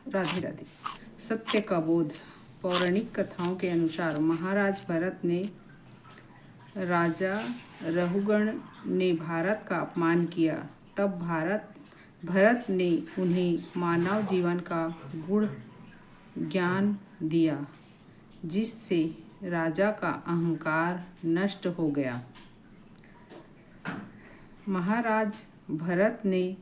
राधे राधे। सत्य का बोध। पौराणिक कथाओं के अनुसार महाराज भरत ने राजा रहुगण ने भारत का अपमान किया। तब भरत ने उन्हें मानव जीवन का गूढ़ ज्ञान दिया, जिससे राजा का अहंकार नष्ट हो गया। महाराज भरत ने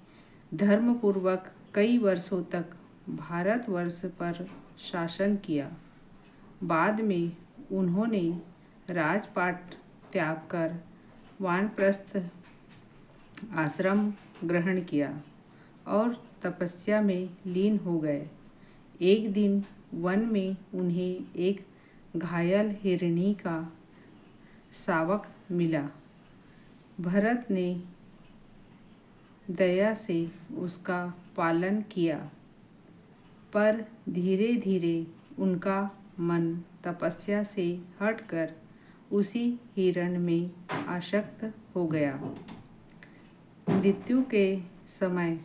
धर्मपूर्वक कई वर्षों तक भारतवर्ष पर शासन किया। बाद में उन्होंने राजपाट त्याग कर वानप्रस्थ आश्रम ग्रहण किया और तपस्या में लीन हो गए। एक दिन वन में उन्हें एक घायल हिरणी का शावक मिला। भरत ने दया से उसका पालन किया, पर धीरे धीरे उनका मन तपस्या से हटकर उसी हिरण में आसक्त हो गया। मृत्यु के समय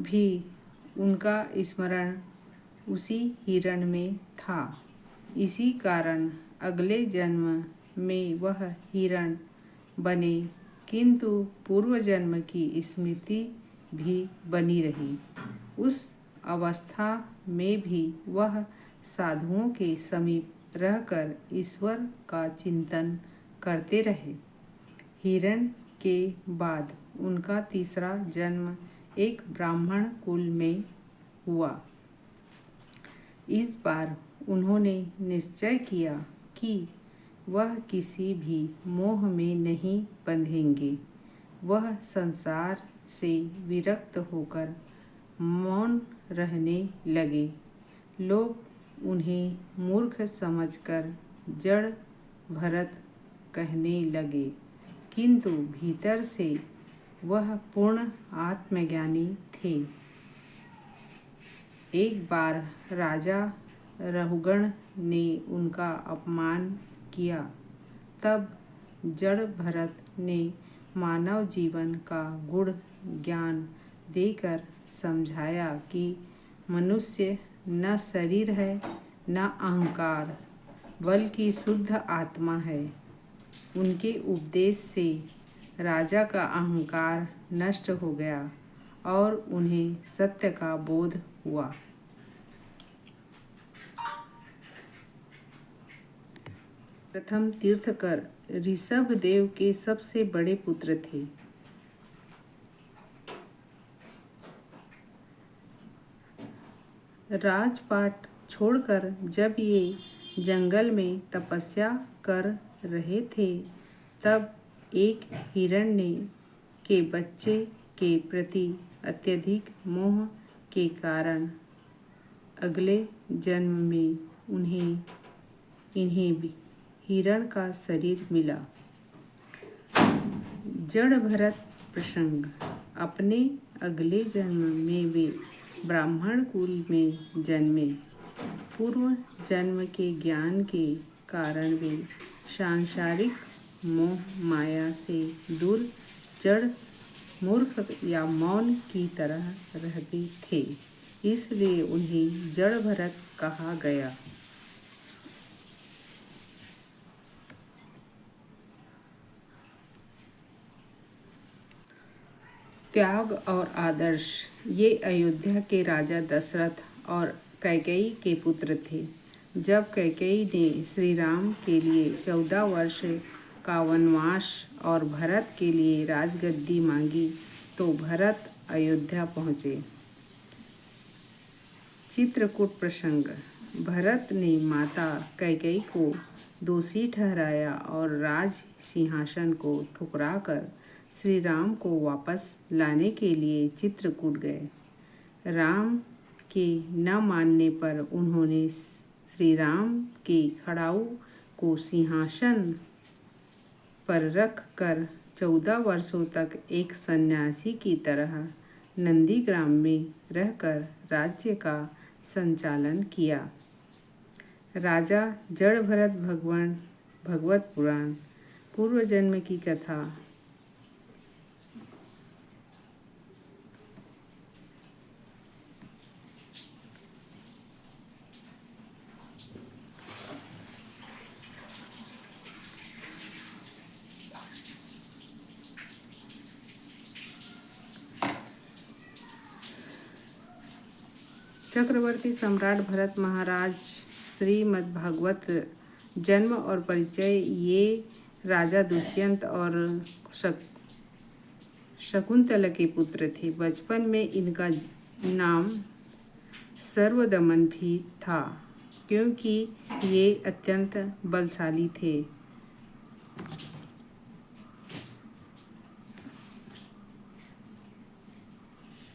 भी उनका स्मरण उसी हिरण में था। इसी कारण अगले जन्म में वह हिरण बने, किंतु पूर्व जन्म की स्मृति भी बनी रही। उस अवस्था में भी वह साधुओं के समीप रहकर ईश्वर का चिंतन करते रहे। हिरण के बाद उनका तीसरा जन्म एक ब्राह्मण कुल में हुआ। इस बार उन्होंने निश्चय किया कि वह किसी भी मोह में नहीं बंधेंगे। वह संसार से विरक्त होकर मौन रहने लगे। लोग उन्हें मूर्ख समझकर जड़ भरत कहने लगे, किंतु भीतर से वह पूर्ण आत्मज्ञानी थे। एक बार राजा रहुगण ने उनका अपमान किया। तब जड़ भरत ने मानव जीवन का गूढ़ ज्ञान देकर समझाया कि मनुष्य न शरीर है, न अहंकार, बल्कि शुद्ध आत्मा है। उनके उपदेश से राजा का अहंकार नष्ट हो गया और उन्हें सत्य का बोध हुआ। प्रथम तीर्थकर ऋषभ देव के सबसे बड़े पुत्र थे। राजपाट छोड़कर जब ये जंगल में तपस्या कर रहे थे, तब एक हिरण के बच्चे के प्रति अत्यधिक मोह के कारण अगले जन्म में इन्हें भी हिरण का शरीर मिला। जड़ भरत प्रसंग। अपने अगले जन्म में वे ब्राह्मण कुल में जन्मे। पूर्व जन्म के ज्ञान के कारण वे सांसारिक मोह माया से दूर जड़ मूर्ख या मौन की तरह रहते थे, इसलिए उन्हें जड़ भरत कहा गया। त्याग और आदर्श। ये अयोध्या के राजा दशरथ और कैकेयी के पुत्र थे। जब कैकेयी ने श्री राम के लिए 14 वर्ष का वनवास और भरत के लिए राजगद्दी मांगी, तो भरत अयोध्या पहुँचे। चित्रकूट प्रसंग। भरत ने माता कैकेयी को दोषी ठहराया और राज सिंहासन को ठुकराकर श्री राम को वापस लाने के लिए चित्रकूट गए। राम के न मानने पर उन्होंने श्री राम के खड़ाऊ को सिंहासन पर रख कर 14 वर्षों तक एक सन्यासी की तरह नंदीग्राम में रहकर राज्य का संचालन किया। राजा जड़ भरत भगवत पुराण। पूर्व जन्म की कथा। चक्रवर्ती सम्राट भरत महाराज श्रीमद् भागवत जन्म और परिचय। ये राजा दुष्यंत और शकुंतला के पुत्र थे। बचपन में इनका नाम सर्वदमन भी था क्योंकि ये अत्यंत बलशाली थे।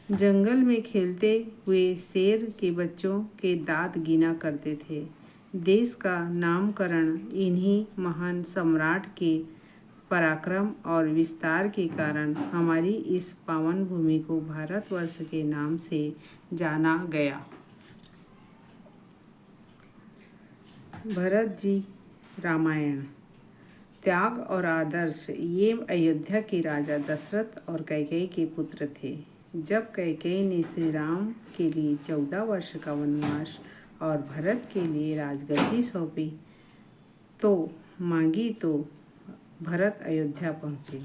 जंगल में खेलते हुए शेर के बच्चों के दांत गिना करते थे। देश का नामकरण इन्हीं महान सम्राट के पराक्रम और विस्तार के कारण हमारी इस पावन भूमि को भारतवर्ष के नाम से जाना गया। भरत जी रामायण। त्याग और आदर्श। ये अयोध्या के राजा दशरथ और कैकेयी के पुत्र थे। जब कैकेयी ने श्री राम के लिए 14 वर्ष का वनवास और भरत के लिए राजगद्दी सौंपी तो मांगी तो भरत अयोध्या पहुँचे।